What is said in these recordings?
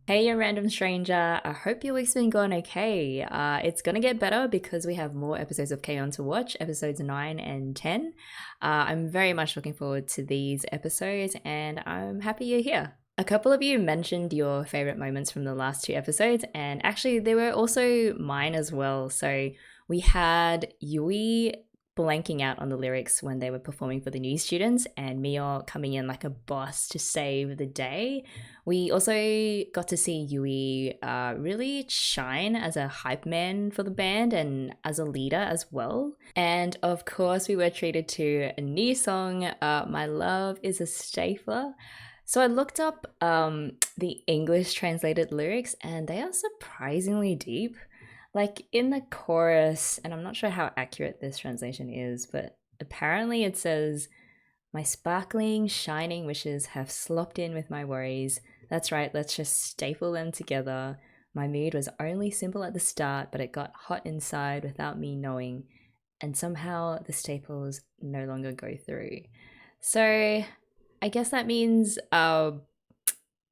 Hey, you random stranger. I hope your week's been going okay. It's gonna get better because we have more episodes of K-On! To watch, episodes 9 and 10. I'm very much looking forward to these episodes and I'm happy you're here. A couple of you mentioned your favorite moments from the last two episodes, and actually, they were also mine as well. So we had Yui blanking out on the lyrics when they were performing for the new students, and Mio coming in like a boss to save the day. We also got to see Yui really shine as a hype man for the band and as a leader as well. And of course, we were treated to a new song, My Love is a Stapler. So I looked up the English translated lyrics, and they are surprisingly deep. Like in the chorus, and I'm not sure how accurate this translation is, but apparently it says, "My sparkling, shining wishes have slopped in with my worries. That's right, let's just staple them together. My mood was only simple at the start, but it got hot inside without me knowing, and somehow the staples no longer go through." So I guess that means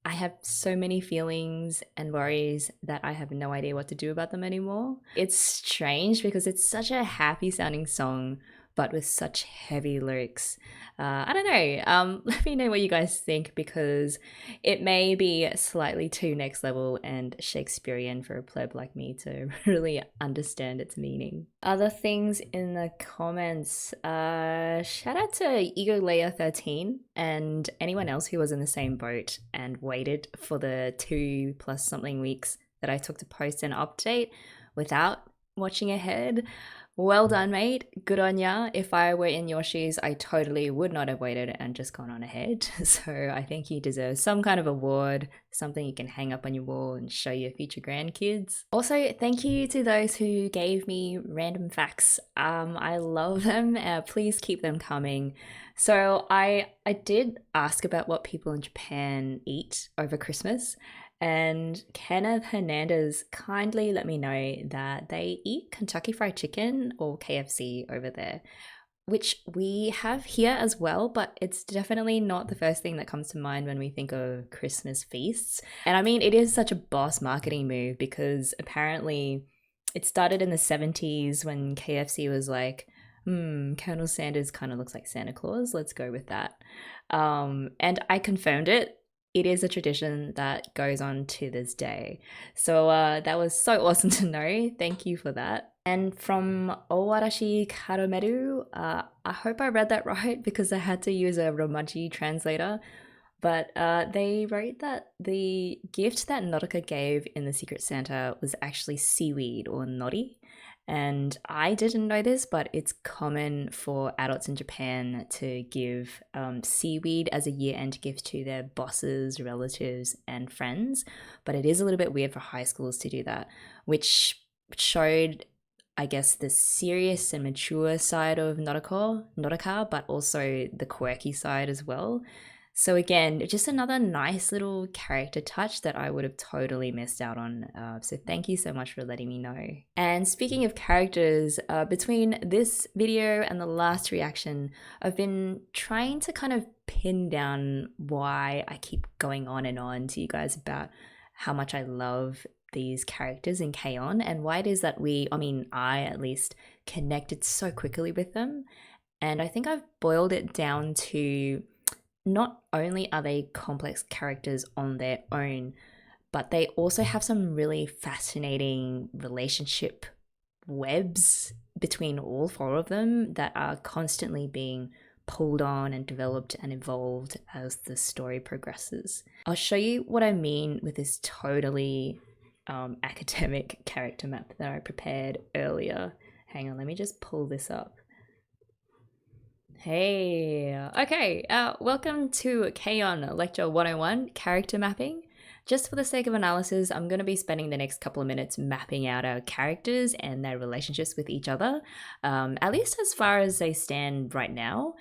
I have so many feelings and worries that I have no idea what to do about them anymore. It's strange because it's such a happy sounding song, but with such heavy lyrics. I don't know. Let me know what you guys think because it may be slightly too next level and Shakespearean for a pleb like me to really understand its meaning. Other things in the comments. Shout out to EgoLeia13 and anyone else who was in the same boat and waited for the 2+ something weeks that I took to post an update without watching ahead. Well done, mate. Good on ya. If I were in your shoes, I totally would not have waited and just gone on ahead. So I think you deserve some kind of award, something you can hang up on your wall and show your future grandkids. Also, thank you to those who gave me random facts. I love them. Please keep them coming. So I did ask about what people in Japan eat over Christmas. And Kenneth Hernandez kindly let me know that they eat Kentucky Fried Chicken or KFC over there, which we have here as well, but it's definitely not the first thing that comes to mind when we think of Christmas feasts. And I mean, it is such a boss marketing move because apparently it started in the 70s when KFC was like, Colonel Sanders kind of looks like Santa Claus. Let's go with that. And I confirmed it. It is a tradition that goes on to this day. So that was so awesome to know. Thank you for that. And from Owarashi Karumeru, I hope I read that right because I had to use a Romaji translator. But they wrote that the gift that Norika gave in the Secret Santa was actually seaweed or nori. And I didn't know this, but it's common for adults in Japan to give seaweed as a year-end gift to their bosses, relatives, and friends. But it is a little bit weird for high schools to do that, which showed, I guess, the serious and mature side of Norika, but also the quirky side as well. So again, just another nice little character touch that I would have totally missed out on. So thank you so much for letting me know. And speaking of characters, between this video and the last reaction, I've been trying to kind of pin down why I keep going on and on to you guys about how much I love these characters in K-On! And why it is that I at least connected so quickly with them. And I think I've boiled it down to not only are they complex characters on their own, but they also have some really fascinating relationship webs between all four of them that are constantly being pulled on and developed and evolved as the story progresses. I'll show you what I mean with this totally academic character map that I prepared earlier. Hang on, let me just pull this up. Hey, okay, welcome to K-On! Lecture 101, Character Mapping. Just for the sake of analysis, I'm going to be spending the next couple of minutes mapping out our characters and their relationships with each other, at least as far as they stand right now.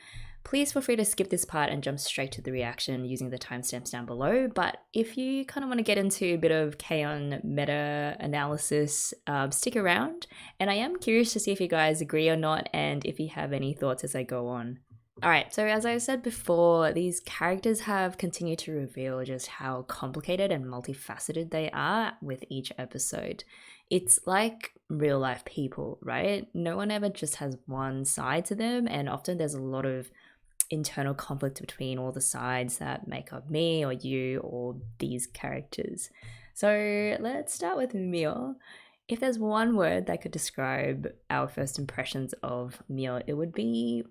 Please feel free to skip this part and jump straight to the reaction using the timestamps down below, but if you kind of want to get into a bit of K-On! Meta-analysis, stick around, and I am curious to see if you guys agree or not and if you have any thoughts as I go on. All right, so as I said before, these characters have continued to reveal just how complicated and multifaceted they are with each episode. It's like real life people, right? No one ever just has one side to them, and often there's a lot of internal conflict between all the sides that make up me or you or these characters. So let's start with Mio. If there's one word that could describe our first impressions of Mio, it would be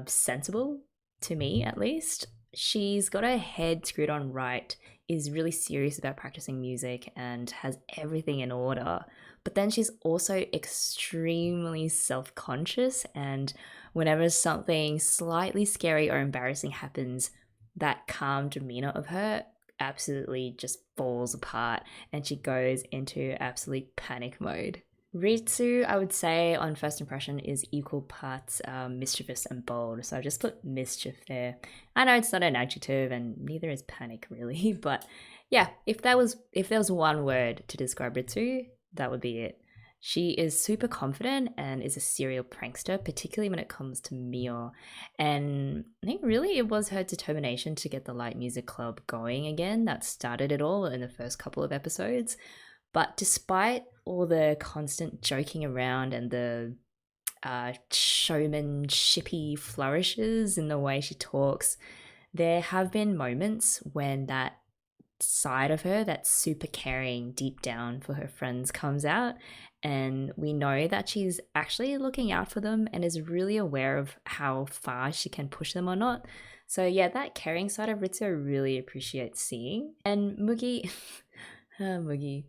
sensible, to me at least. She's got her head screwed on right, is really serious about practicing music, and has everything in order. But then she's also extremely self conscious, and whenever something slightly scary or embarrassing happens, that calm demeanor of her absolutely just falls apart and she goes into absolute panic mode. Ritsu, I would say, on first impression, is equal parts mischievous and bold. So I just put mischief there. I know it's not an adjective, and neither is panic really. But yeah, if there was one word to describe Ritsu, that would be it. She is super confident and is a serial prankster, particularly when it comes to Mio. And I think really it was her determination to get the Light Music Club going again that started it all in the first couple of episodes. But despite all the constant joking around and the showmanshipy flourishes in the way she talks, there have been moments when that side of her, that super caring deep down for her friends, comes out. And we know that she's actually looking out for them and is really aware of how far she can push them or not. So yeah, that caring side of Ritsu I really appreciate seeing. And Mugi, Mugi.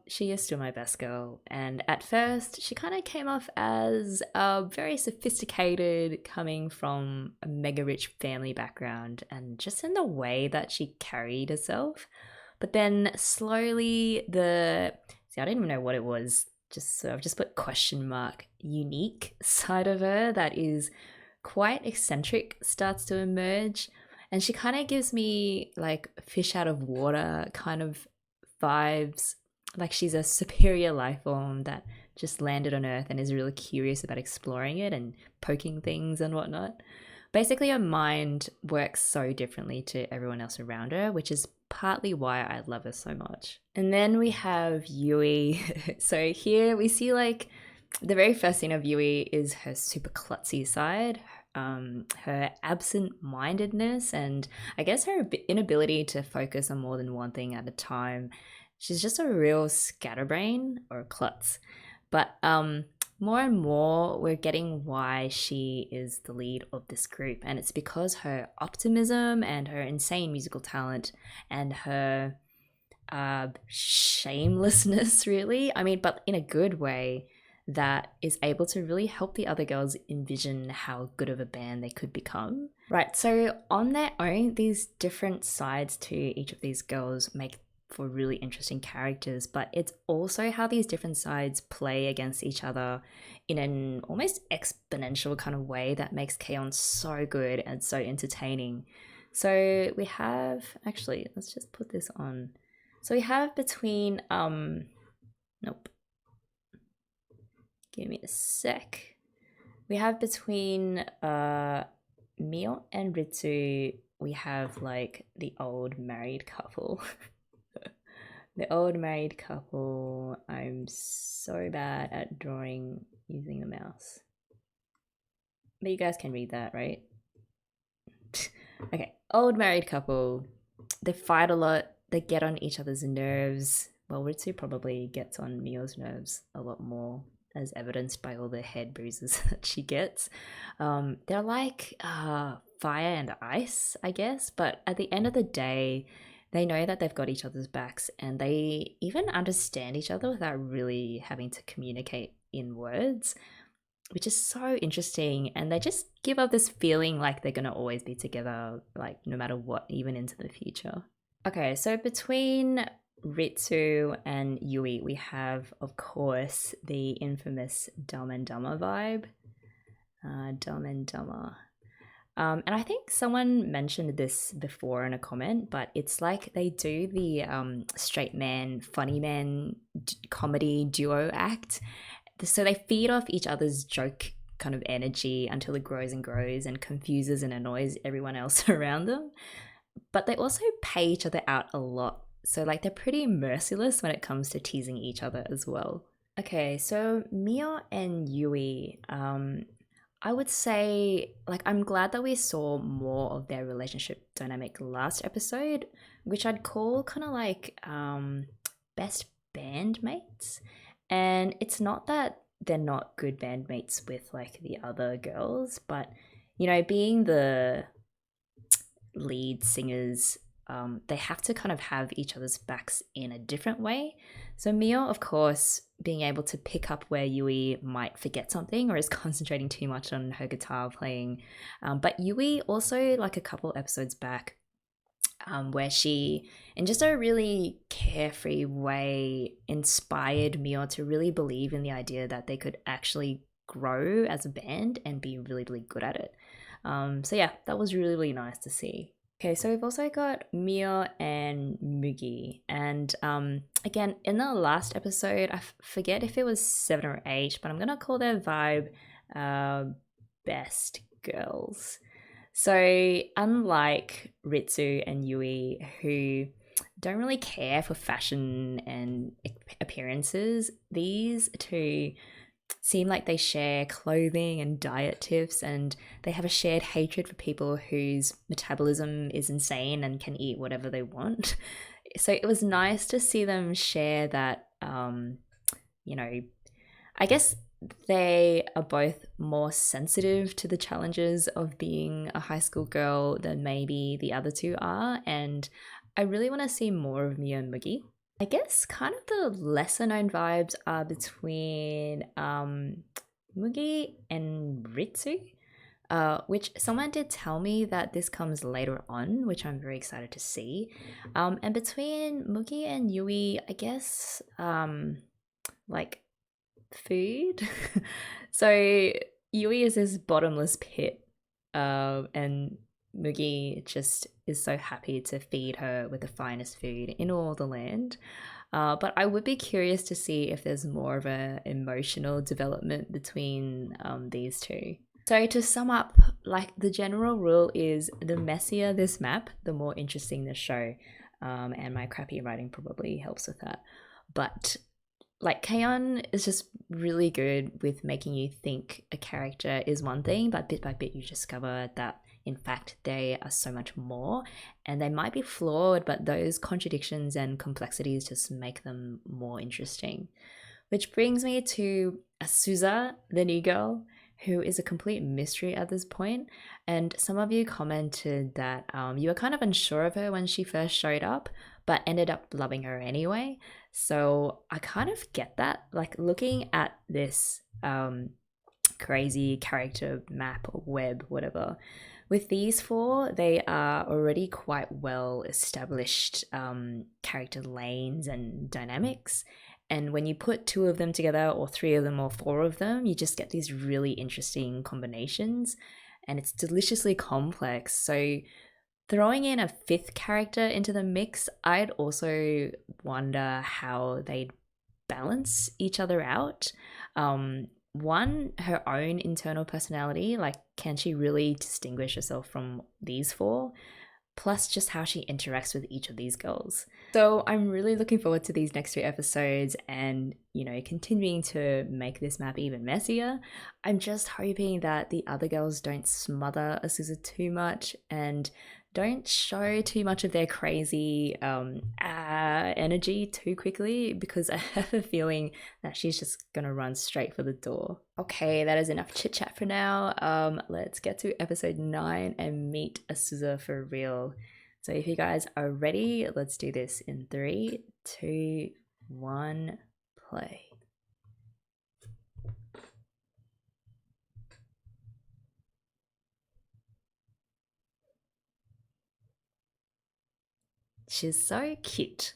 She is still my best girl, and at first she kind of came off as very sophisticated, coming from a mega rich family background, and just in the way that she carried herself. But then slowly, I didn't even know what it was. I've just put question mark unique side of her that is quite eccentric starts to emerge, and she kind of gives me like fish out of water kind of vibes, like she's a superior life form that just landed on Earth and is really curious about exploring it and poking things and whatnot. Basically, her mind works so differently to everyone else around her, which is partly why I love her so much. And then we have Yui. So here we see like the very first scene of Yui is her super klutzy side, her absent-mindedness, and I guess her inability to focus on more than one thing at a time. She's just a real scatterbrain or a klutz. But more and more, we're getting why she is the lead of this group, and it's because her optimism and her insane musical talent and her shamelessness, really. I mean, but in a good way that is able to really help the other girls envision how good of a band they could become. Right, so on their own, these different sides to each of these girls make for really interesting characters, but it's also how these different sides play against each other in an almost exponential kind of way that makes K-On! So good and so entertaining. So we have, actually, let's just put this on. So we have between, nope. Give me a sec. We have between Mio and Ritsu, we have like the old married couple. The old married couple. I'm so bad at drawing using the mouse. But you guys can read that, right? Okay, old married couple. They fight a lot. They get on each other's nerves. Well, Ritsu probably gets on Mio's nerves a lot more, as evidenced by all the head bruises that she gets. They're like fire and ice, I guess. But at the end of the day, they know that they've got each other's backs, and they even understand each other without really having to communicate in words, which is so interesting. And they just give up this feeling like they're going to always be together, like no matter what, even into the future. Okay, so between Ritsu and Yui, we have, of course, the infamous Dumb and Dumber vibe. Dumb and Dumber. And I think someone mentioned this before in a comment, but it's like they do the straight man, funny man comedy duo act. So they feed off each other's joke kind of energy until it grows and grows and confuses and annoys everyone else around them. But they also pay each other out a lot. So like they're pretty merciless when it comes to teasing each other as well. Okay, so Mio and Yui, I would say like I'm glad that we saw more of their relationship dynamic last episode, which I'd call kind of like best bandmates. And it's not that they're not good bandmates with like the other girls, but you know, being the lead singers, they have to kind of have each other's backs in a different way. So Mio, of course, being able to pick up where Yui might forget something or is concentrating too much on her guitar playing. But Yui also, like a couple episodes back, where she, in just a really carefree way, inspired Mio to really believe in the idea that they could actually grow as a band and be really, really good at it. So yeah, that was really, really nice to see. Okay, so we've also got Mio and Mugi. And again, in the last episode, I forget if it was 7 or 8, but I'm going to call their vibe best girls. So unlike Ritsu and Yui, who don't really care for fashion and appearances, these two seem like they share clothing and diet tips, and they have a shared hatred for people whose metabolism is insane and can eat whatever they want. So it was nice to see them share that, you know, I guess they are both more sensitive to the challenges of being a high school girl than maybe the other two are, and I really want to see more of Mio and Mugi. I guess kind of the lesser known vibes are between Mugi and Ritsu, which someone did tell me that this comes later on, which I'm very excited to see. And between Mugi and Yui, I guess like food. So Yui is this bottomless pit, and Mugi just is so happy to feed her with the finest food in all the land. But I would be curious to see if there's more of an emotional development between these two. So to sum up, like the general rule is the messier this map, the more interesting the show. And my crappy writing probably helps with that. But like K-On! Is just really good with making you think a character is one thing, but bit by bit you discover that in fact they are so much more, and they might be flawed, but those contradictions and complexities just make them more interesting. Which brings me to Azusa, the new girl, who is a complete mystery at this point. And some of you commented that you were kind of unsure of her when she first showed up, but ended up loving her anyway. So I kind of get that. Like looking at this crazy character map or web, whatever, with these four, they are already quite well established character lanes and dynamics. And when you put two of them together, or three of them, or four of them, you just get these really interesting combinations. And it's deliciously complex. So throwing in a fifth character into the mix, I'd also wonder how they'd balance each other out. One, her own internal personality, like can she really distinguish herself from these four? Plus just how she interacts with each of these girls. So I'm really looking forward to these next 2 episodes and, you know, continuing to make this map even messier. I'm just hoping that the other girls don't smother Azusa too much and don't show too much of their crazy energy too quickly, because I have a feeling that she's just gonna run straight for the door. Okay, that is enough chit chat for now. Let's get to episode 9 and meet Azusa for real. So if you guys are ready, let's do this in 3, 2, 1, play. She's so cute.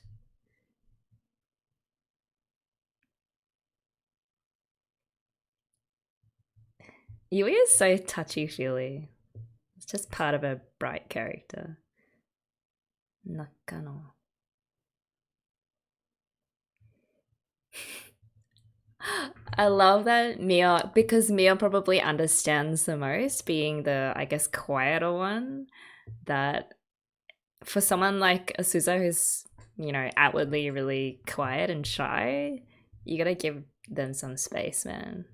Yui is so touchy-feely. It's just part of a bright character. Nakano. I love that Mia, because Mia probably understands the most, being the, I guess, quieter one. That for someone like Azusa, who's, outwardly really quiet and shy, you gotta give them some space, man.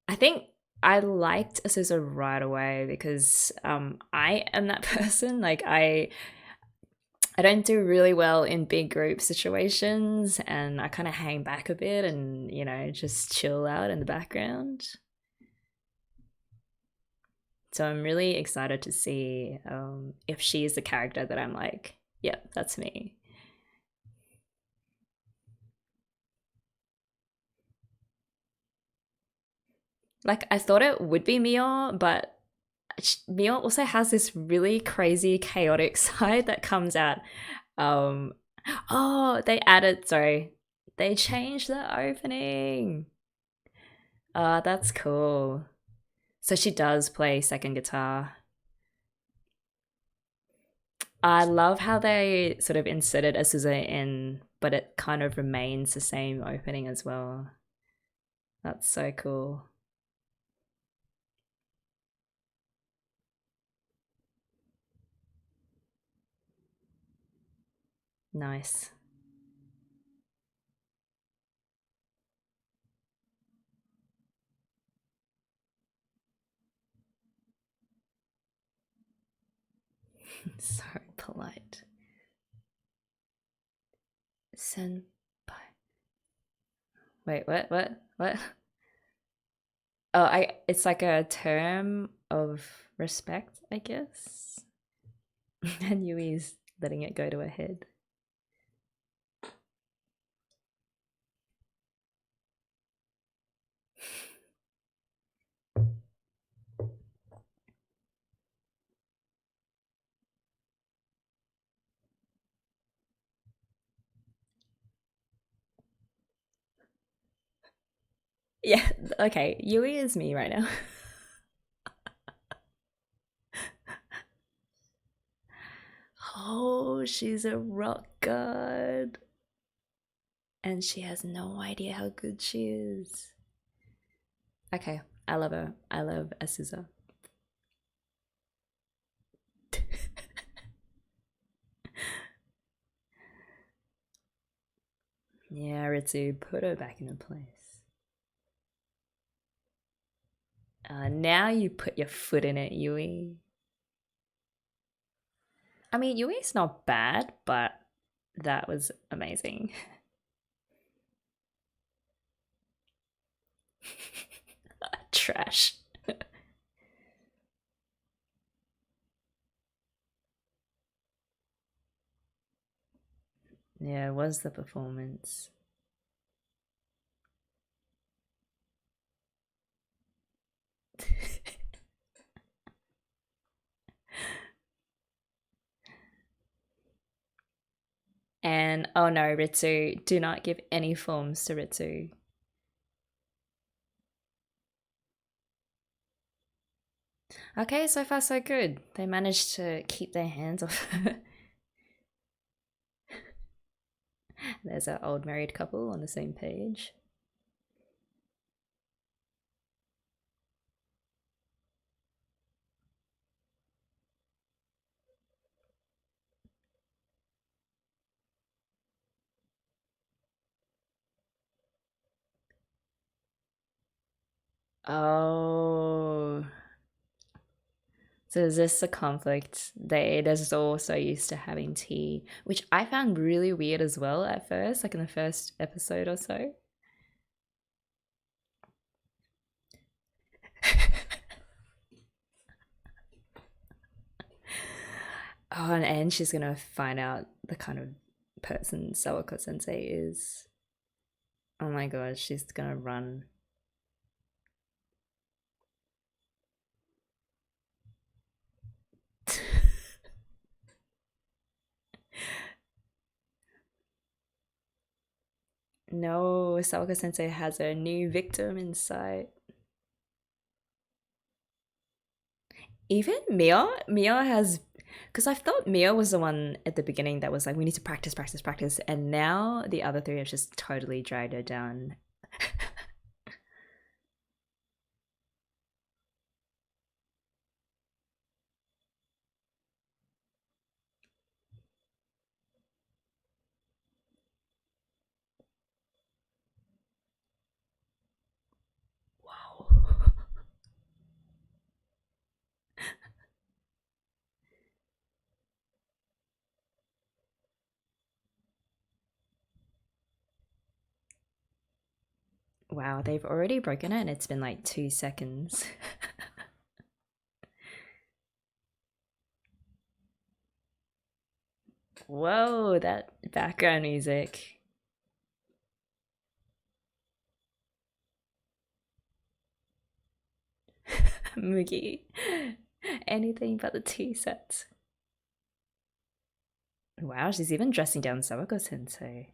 I think I liked Azusa right away because I am that person. Like I don't do really well in big group situations, and I kind of hang back a bit and, just chill out in the background. So I'm really excited to see if she's the character that I'm like, yep, that's me. Like, I thought it would be Mia, but Mia also has this really crazy, chaotic side that comes out. Um, oh, they changed the opening. That's cool. So she does play second guitar. I love how they sort of inserted Azusa in, but it kind of remains the same opening as well. That's so cool. Nice. So polite. Senpai. Wait, what? Oh, it's like a term of respect, I guess. And Yui's letting it go to her head. Yeah, okay, Yui is me right now. Oh, she's a rock god. And she has no idea how good she is. Okay, I love her. I love Azusa. Yeah, Ritsu, put her back in her place. Now you put your foot in it, Yui. I mean, Yui's not bad, but that was amazing. Trash. Yeah, it was the performance. And oh no, Ritsu, do not give any forms to Ritsu. Okay, so far so good. They managed to keep their hands off her. There's our old married couple on the same page. Oh. So is this a conflict? They're just all so used to having tea, which I found really weird as well at first, like in the first episode or so. Oh, and she's gonna find out the kind of person Sawako Sensei is. Oh my god, she's gonna run. No, Sawako Sensei has a new victim in sight. Even Mia has Because I thought Mia was the one at the beginning that was like, we need to practice, practice, practice. And now the other three have just totally dragged her down. Wow. Wow, they've already broken it and it's been like 2 seconds. Whoa, that background music. Mugi. Anything but the tea sets. Wow, she's even dressing down Sawako sensei.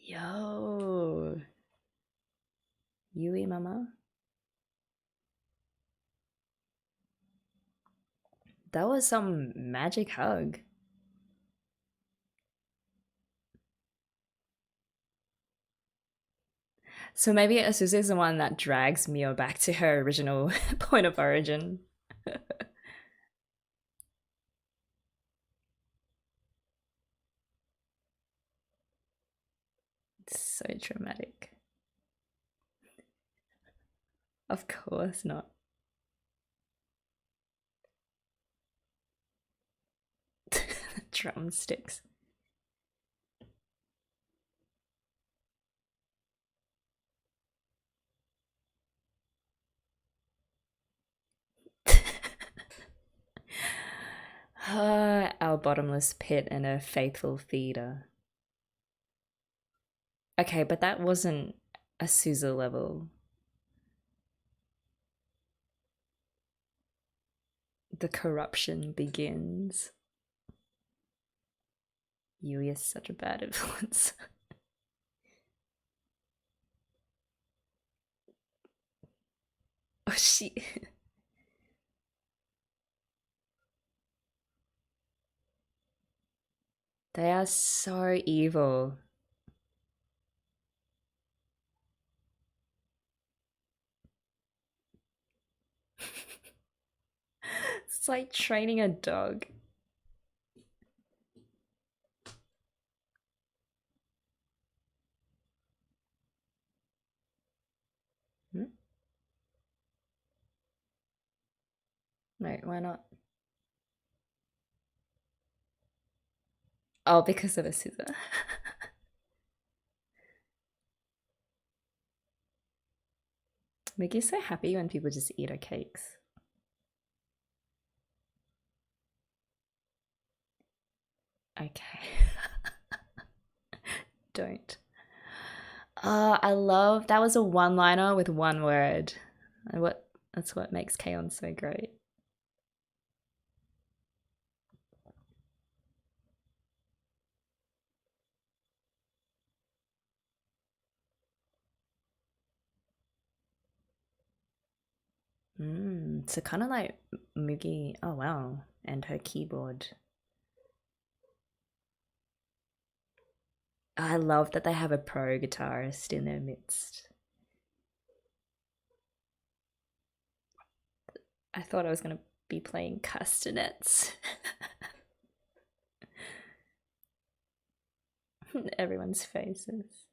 Yo. Yui mama. That was some magic hug. So maybe Azusa is the one that drags Mio back to her original point of origin. It's so dramatic. Of course not. Drumsticks. Our bottomless pit and a faithful feeder. Okay, but that wasn't a Sousa level. The corruption begins. Yui is such a bad influence. Oh, she. They are so evil. It's like training a dog. Hmm? Wait, why not? Oh, because of a scissor. Mickey's so happy when people just eat her cakes. Okay. Don't. I love that was a one-liner with one word. That's what makes K-On! So great. So kind of like Mugi. Oh wow, and her keyboard. I love that they have a pro guitarist in their midst. I thought I was gonna be playing castanets. Everyone's faces.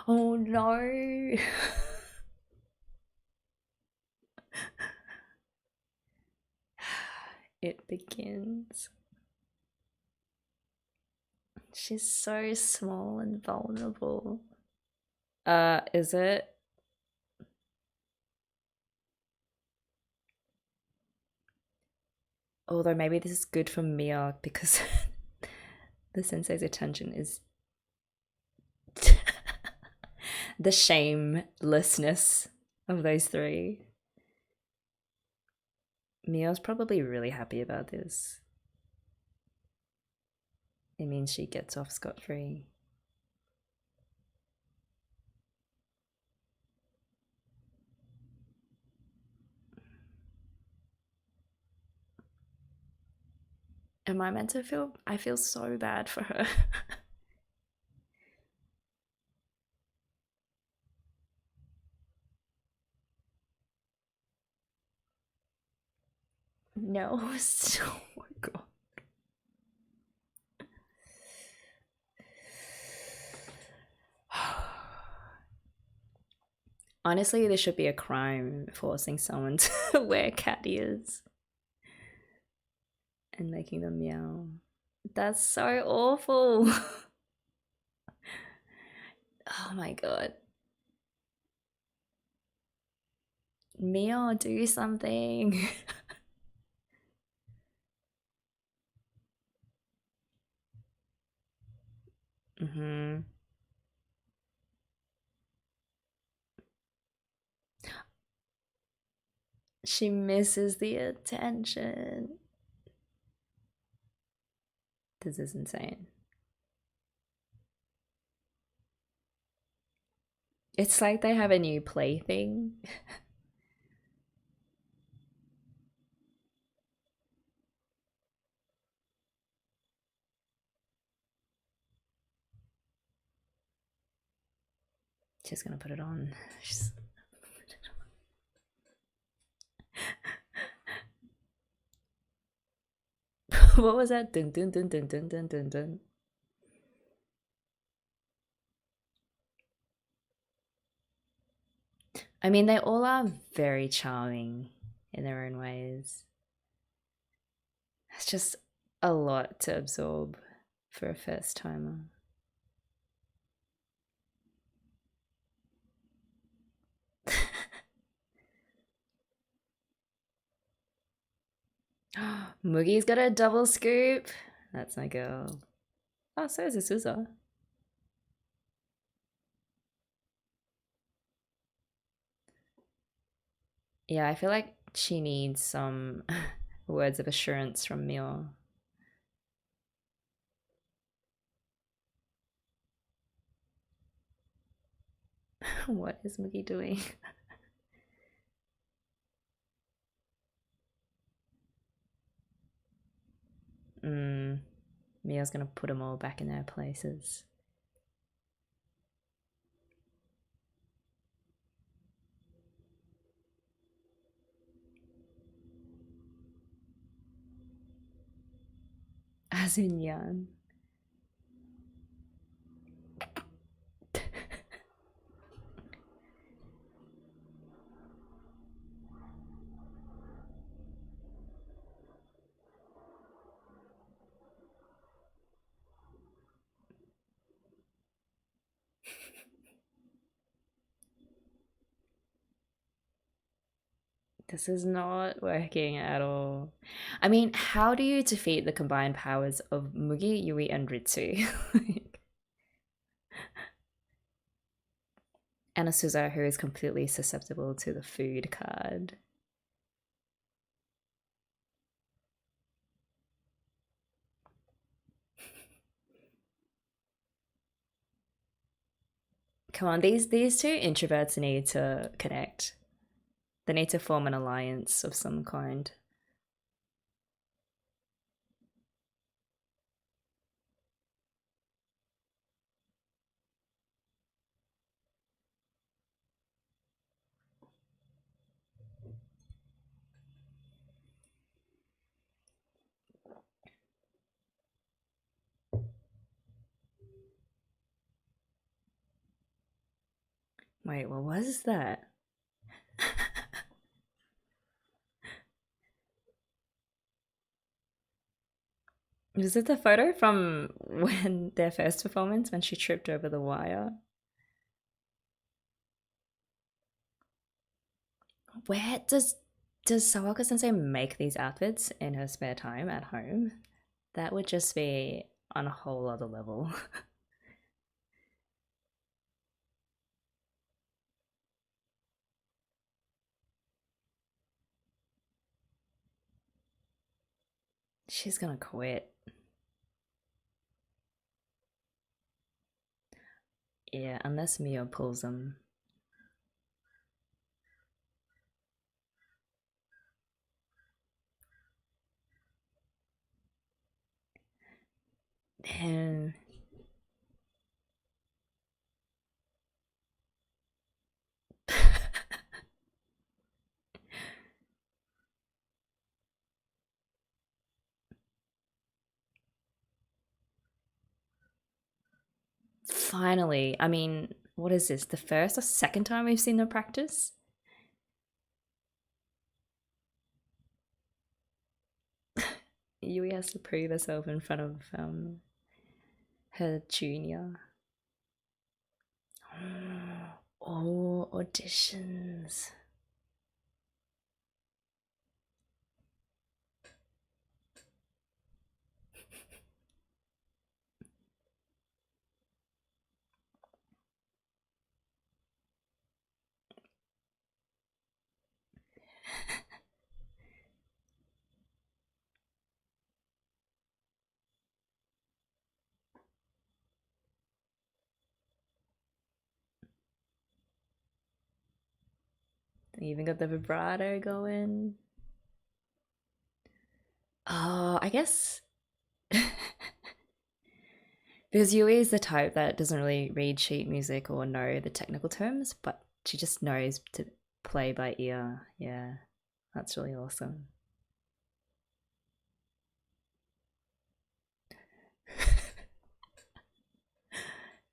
Oh no. It begins. She's so small and vulnerable. Is it? Although maybe this is good for Mia because the sensei's attention is the shamelessness of those three. Mio's probably really happy about this. It means she gets off scot-free. Am I meant to feel? I feel so bad for her. No, oh my god. Honestly, there should be a crime forcing someone to wear cat ears and making them meow. That's so awful. Oh my god. Mio, do something. Mm-hmm. She misses the attention. This is insane. It's like they have a new plaything. She's gonna put it on. What was that? Dun dun dun dun dun dun dun dun. I mean, they all are very charming in their own ways. It's just a lot to absorb for a first timer. Moogie's got a double scoop. That's my girl. Oh, so is Azusa. Yeah, I feel like she needs some words of assurance from Mio. What is Moogie doing? Mio's gonna put them all back in their places. As in Yan. This is not working at all. I mean, how do you defeat the combined powers of Mugi, Yui, and Ritsu? And Azusa, who is completely susceptible to the food card. Come on, these two introverts need to connect. They need to form an alliance of some kind. Wait, what was that? Was it the photo from when their first performance when she tripped over the wire? Where does Sawako Sensei make these outfits in her spare time at home? That would just be on a whole other level. She's gonna quit. Yeah, unless Mio pulls them. And finally, I mean, what is this? The first or second time we've seen them practice? Yui has to prove herself in front of her junior. Oh, auditions. They even got the vibrato going. Oh, I guess because Yui is the type that doesn't really read sheet music or know the technical terms, but she just knows to play by ear. Yeah, that's really awesome.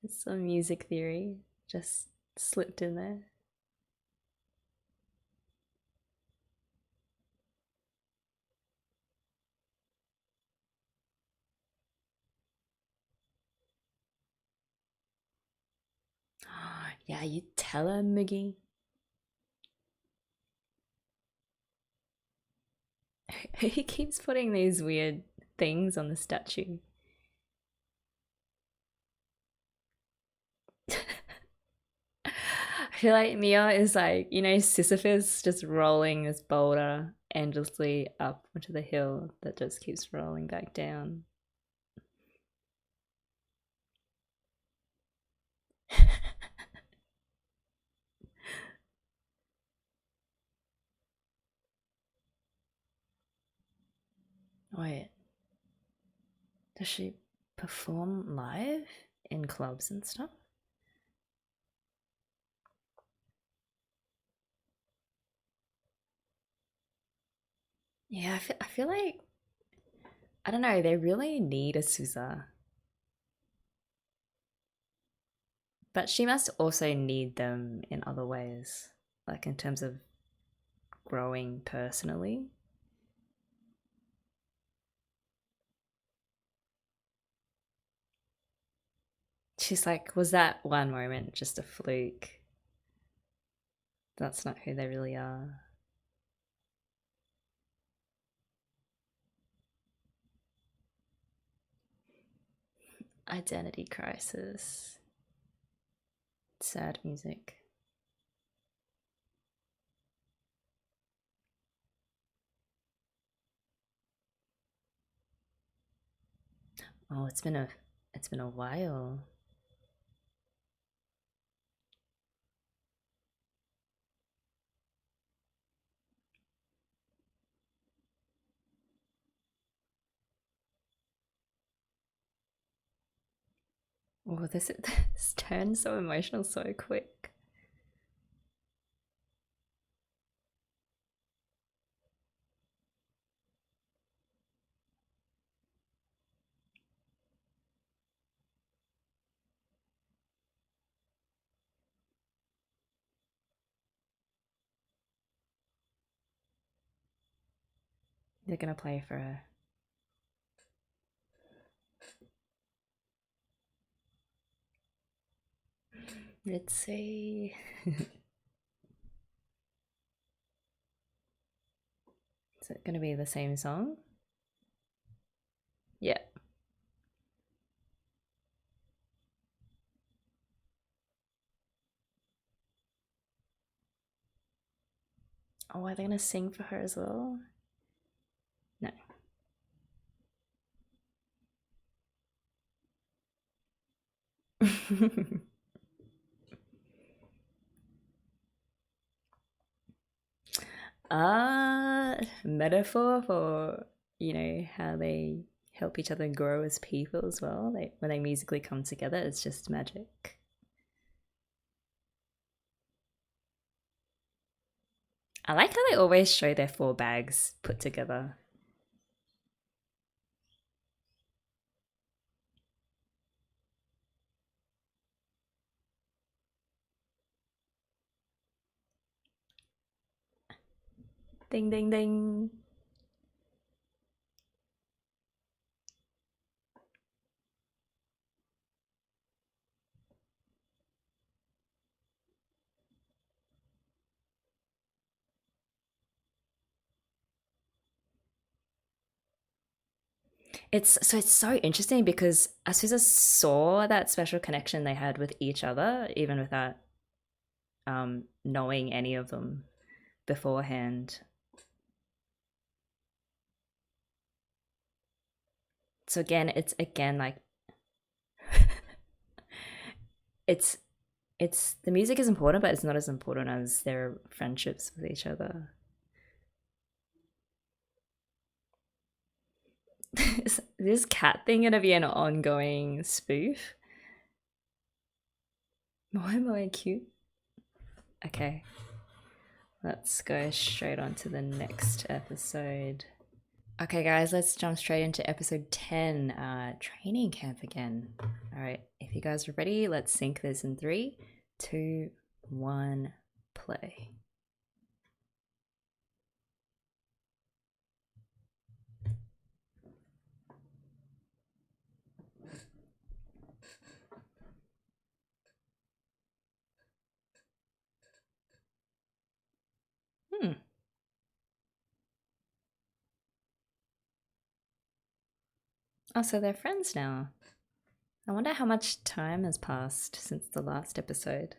It's some music theory just slipped in there. Yeah, you tell her, Miggy. He keeps putting these weird things on the statue. I feel like Mia is like, you know, Sisyphus just rolling this boulder endlessly up onto the hill that just keeps rolling back down. Wait, does she perform live in clubs and stuff? Yeah, I feel like, I don't know, they really need a Azusa. But she must also need them in other ways, like in terms of growing personally. She's like, was that one moment just a fluke? That's not who they really are. Identity crisis. Sad music. Oh, it's been a while. Oh, this turned so emotional so quick. They're gonna play for her. Let's see. Is it gonna be the same song? Yeah. Oh, are they gonna sing for her as well? No. Metaphor for, how they help each other grow as people as well. When they musically come together, it's just magic. I like how they always show their 4 bags put together. Ding, ding, ding. It's so interesting because Azusa saw that special connection they had with each other, even without knowing any of them beforehand. So again, it's again like it's the music is important, but it's not as important as their friendships with each other. Is this cat thing gonna be an ongoing spoof? More cute. Okay, let's go straight on to the next episode. Okay, guys, let's jump straight into episode 10, training camp again. All right, if you guys are ready, let's sync this in 3, 2, 1, play. Oh, so they're friends now. I wonder how much time has passed since the last episode.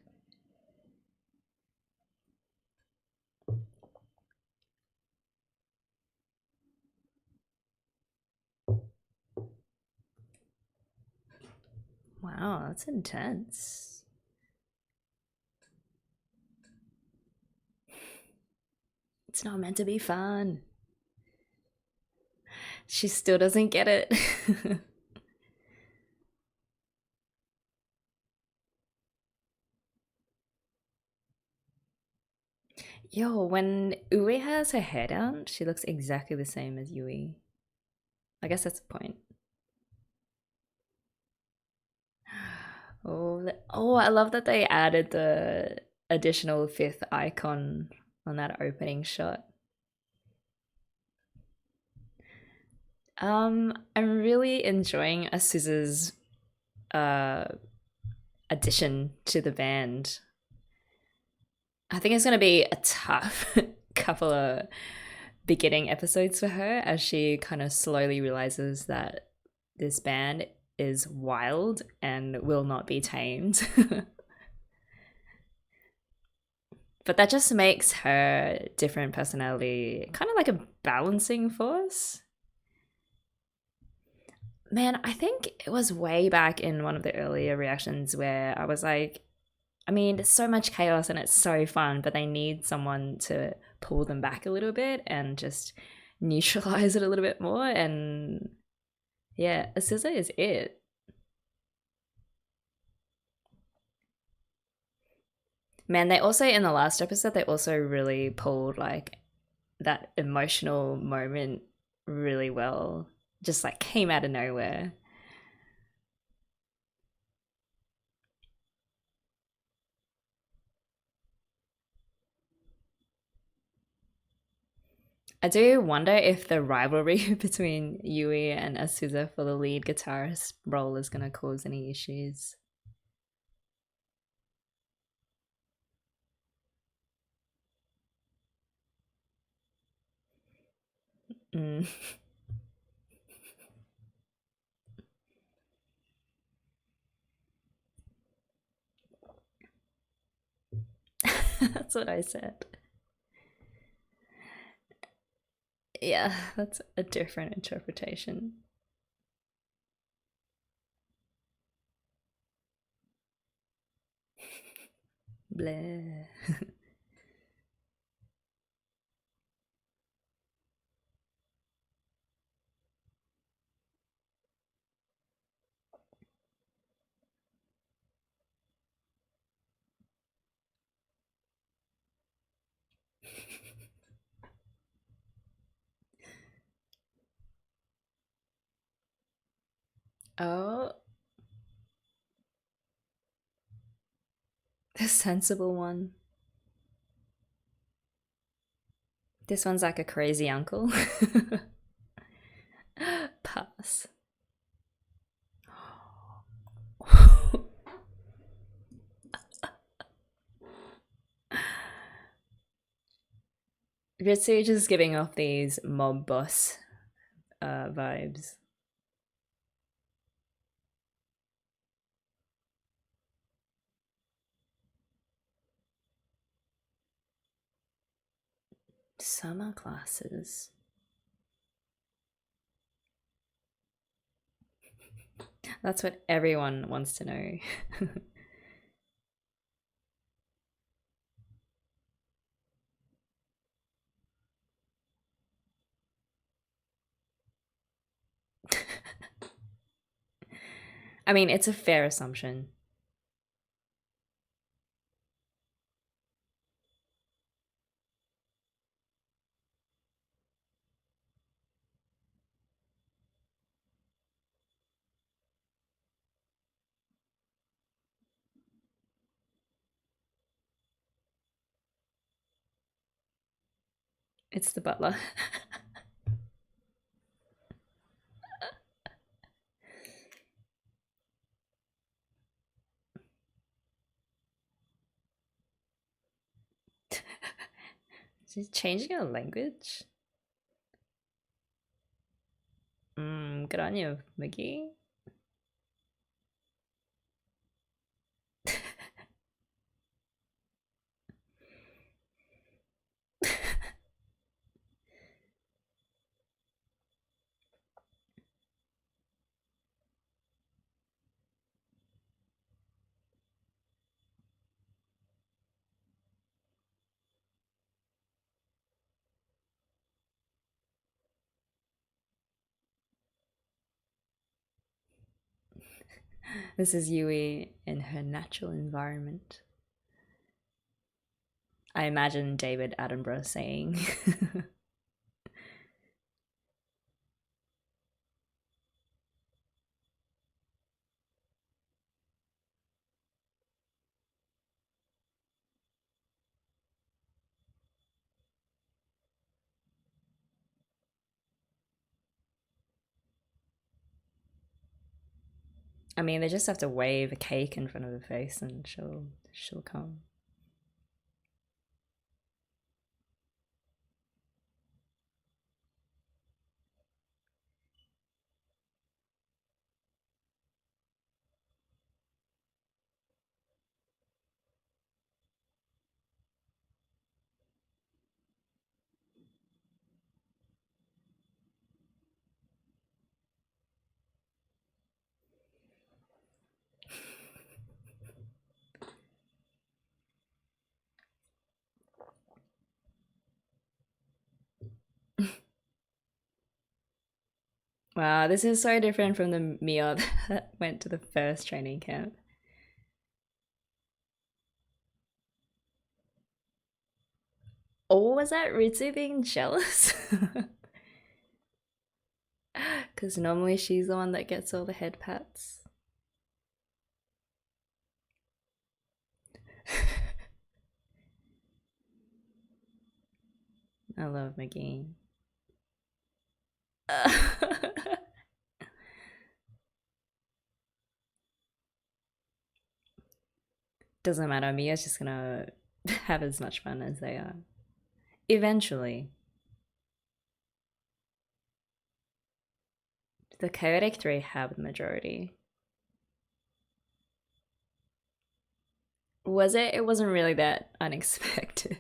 Wow, that's intense. It's not meant to be fun. She still doesn't get it. Yo, when Ue has her hair down, she looks exactly the same as Yui. I guess that's the point. Oh, I love that they added the additional 5th icon on that opening shot. I'm really enjoying Azusa's addition to the band. I think it's going to be a tough couple of beginning episodes for her as she kind of slowly realizes that this band is wild and will not be tamed. But that just makes her different personality kind of like a balancing force. Man, I think it was way back in one of the earlier reactions where I was like, I mean, there's so much chaos and it's so fun, but they need someone to pull them back a little bit and just neutralize it a little bit more. And yeah, Azusa is it. Man, they also, in the last episode, they also really pulled like that emotional moment really well. Just like came out of nowhere. I do wonder if the rivalry between Yui and Azusa for the lead guitarist role is going to cause any issues. Mm. That's what I said. Yeah, that's a different interpretation. Bleh. Oh, the sensible one. This one's like a crazy uncle. Pass. Ritsu just giving off these mob boss vibes. Summer classes. That's what everyone wants to know. I mean, it's a fair assumption. It's the butler. She's changing her language. Good on you, McGee. This is Yui in her natural environment. I imagine David Attenborough saying. I mean, they just have to wave a cake in front of her face and she'll come. Wow, this is so different from the Mia that went to the first training camp. Or was that Ritsu being jealous? Because normally she's the one that gets all the head pats. I love McGee. Doesn't matter, Mia's just gonna have as much fun as they are. Eventually. The Chaotic 3 have the majority. Was it? It wasn't really that unexpected.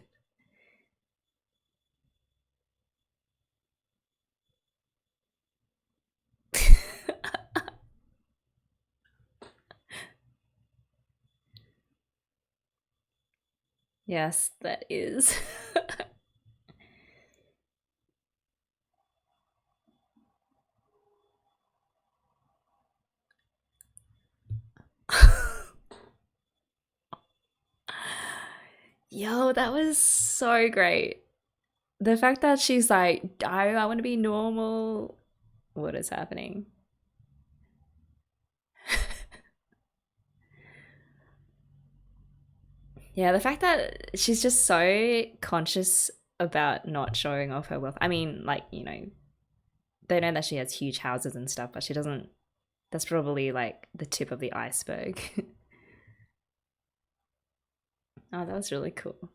Yes, that is. Yo, that was so great. The fact that she's like, I want to be normal. What is happening? Yeah, the fact that she's just so conscious about not showing off her wealth. I mean, like, they know that she has huge houses and stuff, but she doesn't. That's probably like the tip of the iceberg. Oh, that was really cool.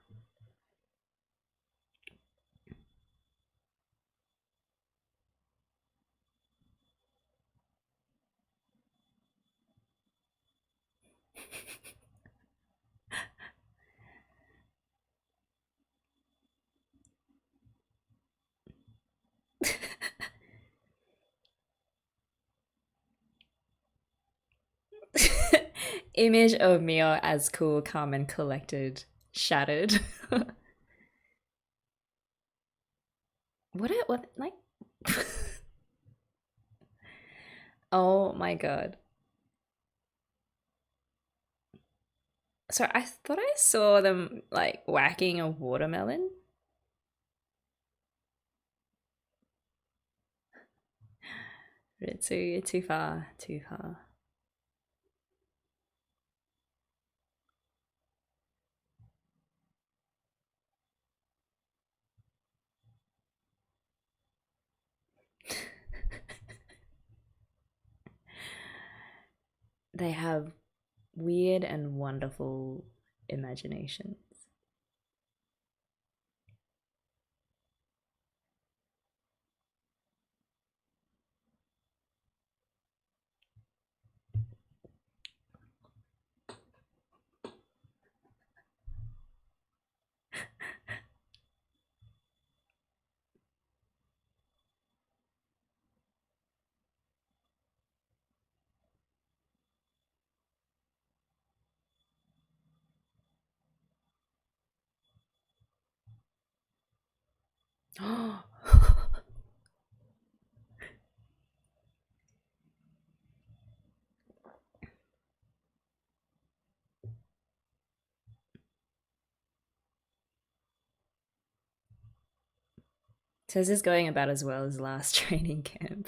Image of Mio as cool, calm, and collected shattered. What like? Oh my god. So I thought I saw them like whacking a watermelon. But it's too far, too far. They have weird and wonderful imaginations. Oh, so this is going about as well as last training camp.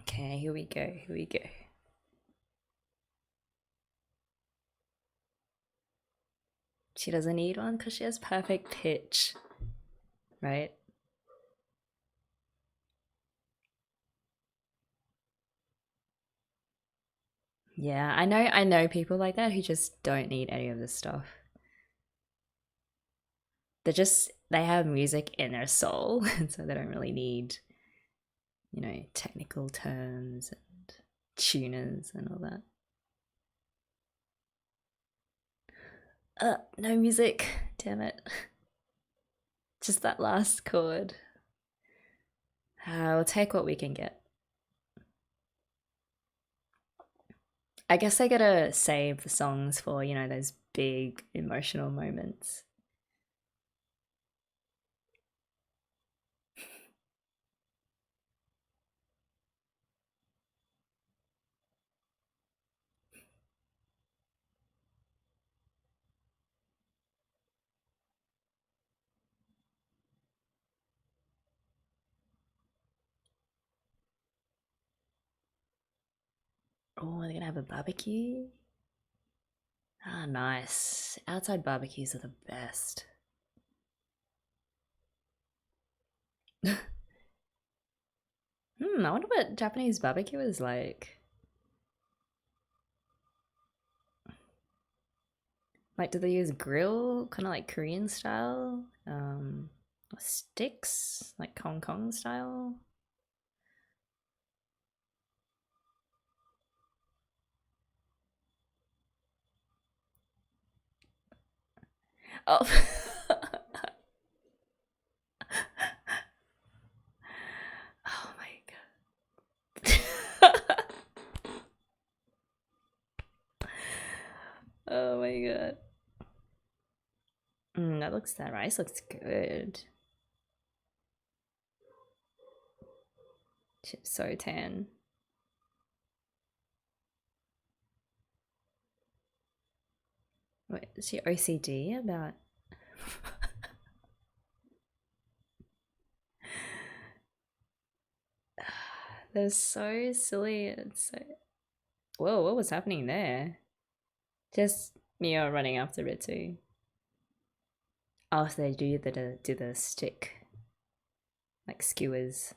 Okay, here we go. Here we go. She doesn't need one because she has perfect pitch, right? Yeah, I know people like that who just don't need any of this stuff. They have music in their soul, and so they don't really need, technical terms and tuners and all that. No music. Damn it. Just that last chord. We'll take what we can get. I guess I gotta save the songs for, those big emotional moments. Oh, they're gonna have a barbecue? Ah, nice. Outside barbecues are the best. I wonder what Japanese barbecue is like. Like, do they use grill, kind of like Korean style? Or sticks, like Hong Kong style? Oh. Oh my god. Oh my god. That looks, that rice looks good. She's so tan. Wait, is she OCD about? They're so silly. It's so... Whoa, what was happening there? Just Mia running after it too. Oh, so they do the stick, like skewers.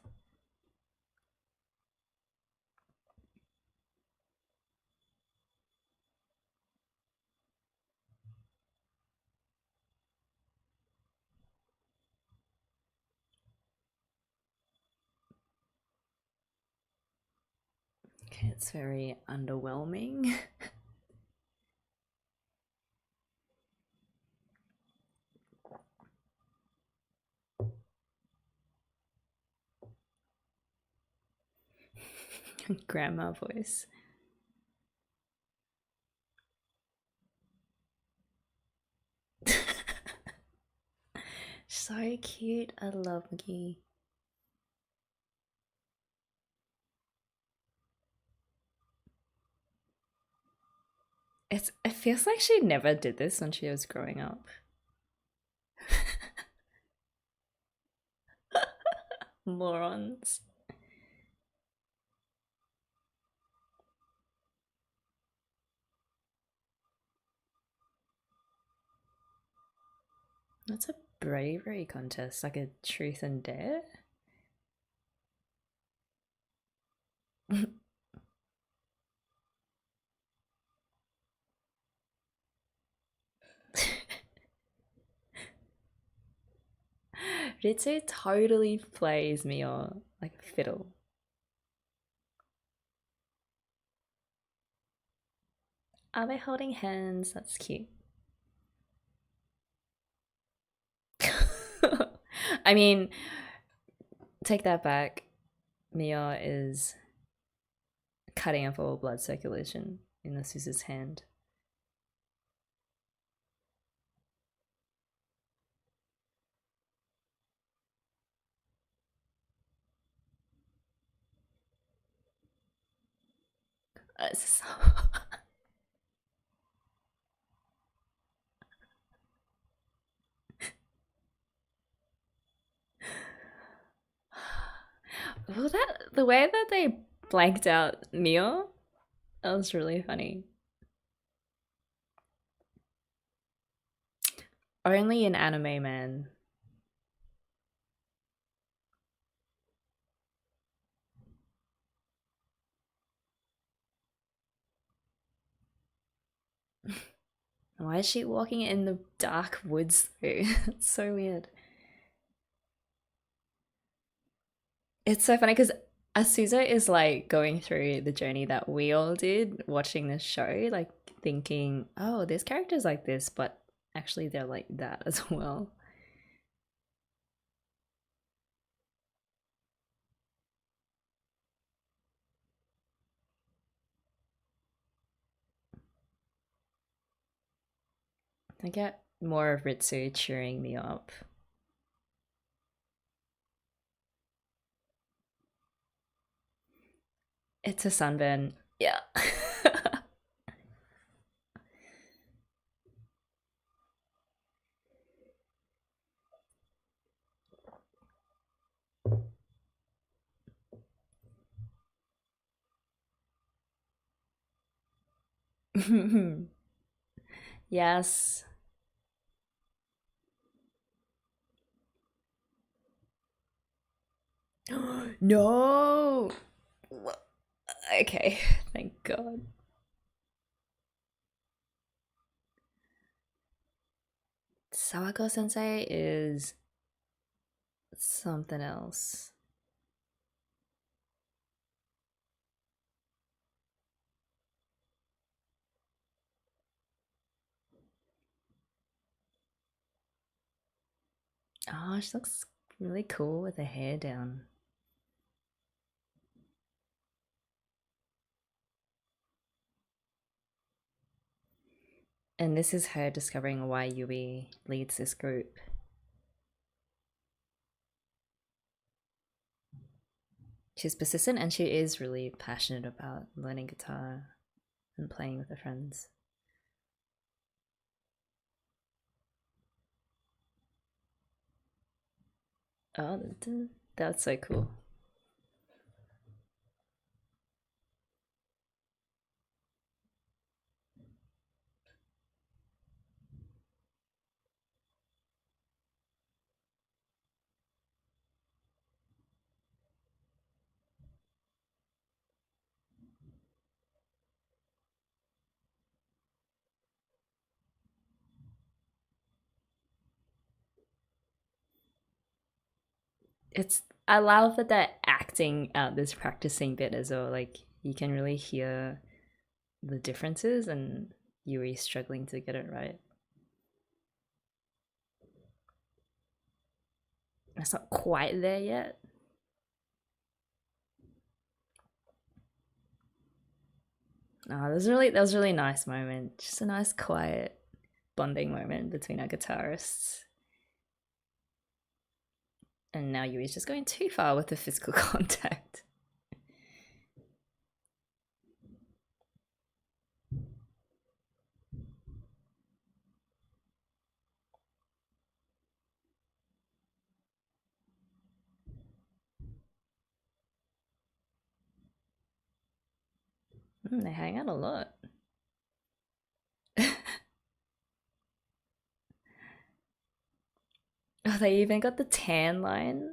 Okay, it's very underwhelming. Grandma voice. So cute. I love Maggie. It feels like she never did this when she was growing up. Morons. That's a bravery contest, like a truth and dare. Ritsu totally plays Mio like a fiddle. Are they holding hands? That's cute. I mean, take that back. Mio is cutting off all blood circulation in the Azusa's hand. So... well, that the way that they blanked out Mio, that was really funny. Only in anime, man. Why is she walking in the dark woods though? It's so weird. It's so funny because Azusa is like going through the journey that we all did watching this show, like thinking, oh, there's characters like this, but actually they're like that as well. I get more of Ritsu cheering me up. It's a sunburn. Yeah. Yes. No. Okay, thank God. Sawako sensei is something else. Oh, she looks really cool with her hair down. And this is her discovering why Yui leads this group. She's persistent and she is really passionate about learning guitar and playing with her friends. Oh, that's so cool. It's I love that they're acting out this practicing bit as well. Like you can really hear the differences and Yui struggling to get it right. It's not quite there yet. Oh, that was a really nice moment. Just a nice quiet bonding moment between our guitarists. And now Yui's just going too far with the physical contact. They hang out a lot. Oh, they even got the tan line.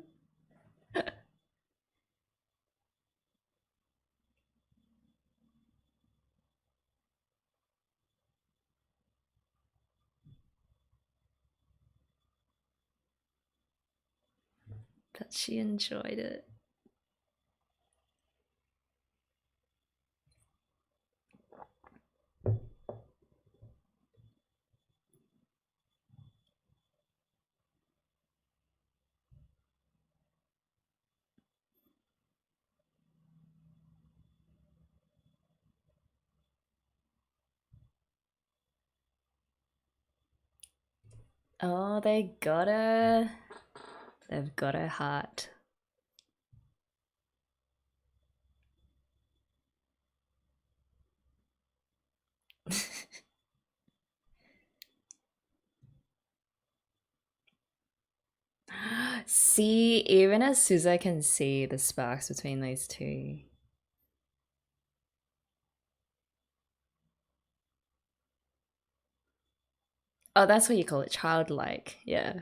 That she enjoyed it. Oh, they got her. They've got her heart. See, even as Azusa can see the sparks between those two. Oh, that's what you call it, childlike. Yeah.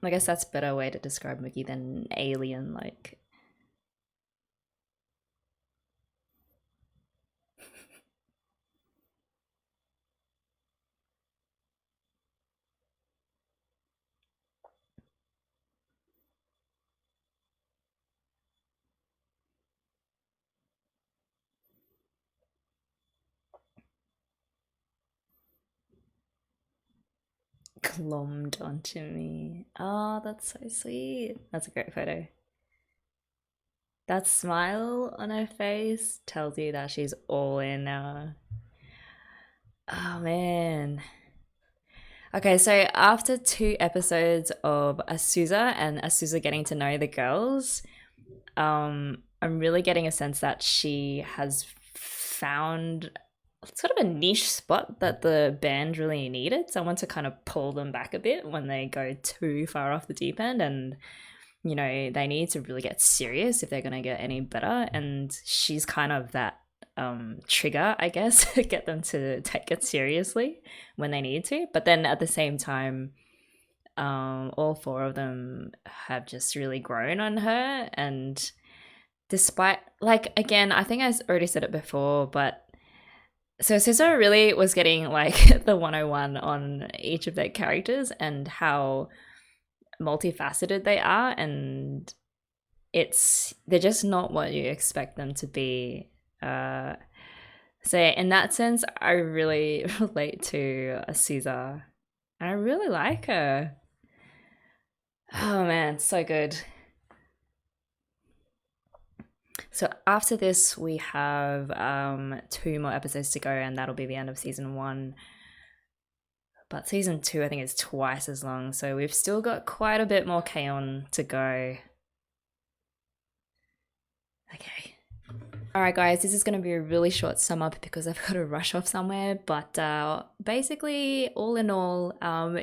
I guess that's a better way to describe Mookie than alien-like. Glommed onto me. Oh, that's so sweet. That's a great photo. That smile on her face tells you that she's all in now. Oh man. Okay, so after 2 episodes of Azusa and Azusa getting to know the girls, I'm really getting a sense that she has found sort of a niche spot that the band really needed. Someone to kind of pull them back a bit when they go too far off the deep end and they need to really get serious if they're going to get any better. And she's kind of that trigger, I guess, to get them to take it seriously when they need to. But then at the same time, all 4 of them have just really grown on her. And despite, like, again, I think I already said it before, but so Scissor really was getting like the 101 on each of their characters and how multifaceted they are, and they're just not what you expect them to be. So in that sense, I really relate to Caesar And I really like her. Oh man, so good. So after this, we have 2 more episodes to go, and that'll be the end of season 1. But season 2, I think, is twice as long, so we've still got quite a bit more K-On! To go. Okay. Alright guys, this is going to be a really short sum up because I've got to rush off somewhere, but basically, all in all,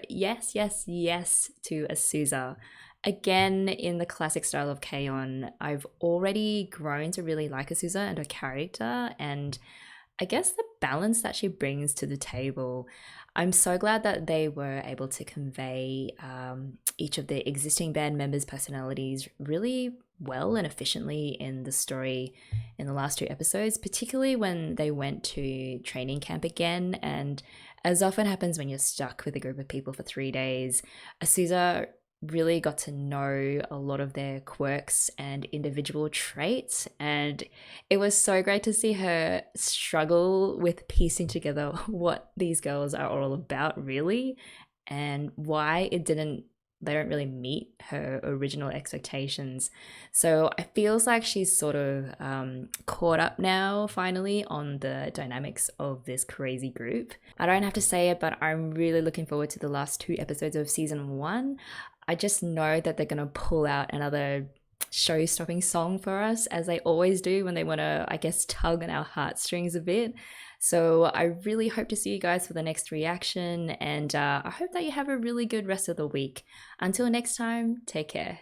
yes to Azusa. Again, in the classic style of K-On!, I've already grown to really like Azusa and her character, and I guess the balance that she brings to the table. I'm so glad that they were able to convey each of the existing band members' personalities really well and efficiently in the story in the last 2 episodes, particularly when they went to training camp again. And as often happens when you're stuck with a group of people for 3 days, Azusa really got to know a lot of their quirks and individual traits, and it was so great to see her struggle with piecing together what these girls are all about really, and why they don't really meet her original expectations. So it feels like she's sort of caught up now finally on the dynamics of this crazy group. I don't have to say it, but I'm really looking forward to the last 2 episodes of season 1. I just know that they're going to pull out another show-stopping song for us, as they always do when they want to, I guess, tug on our heartstrings a bit. So I really hope to see you guys for the next reaction, and I hope that you have a really good rest of the week. Until next time, take care.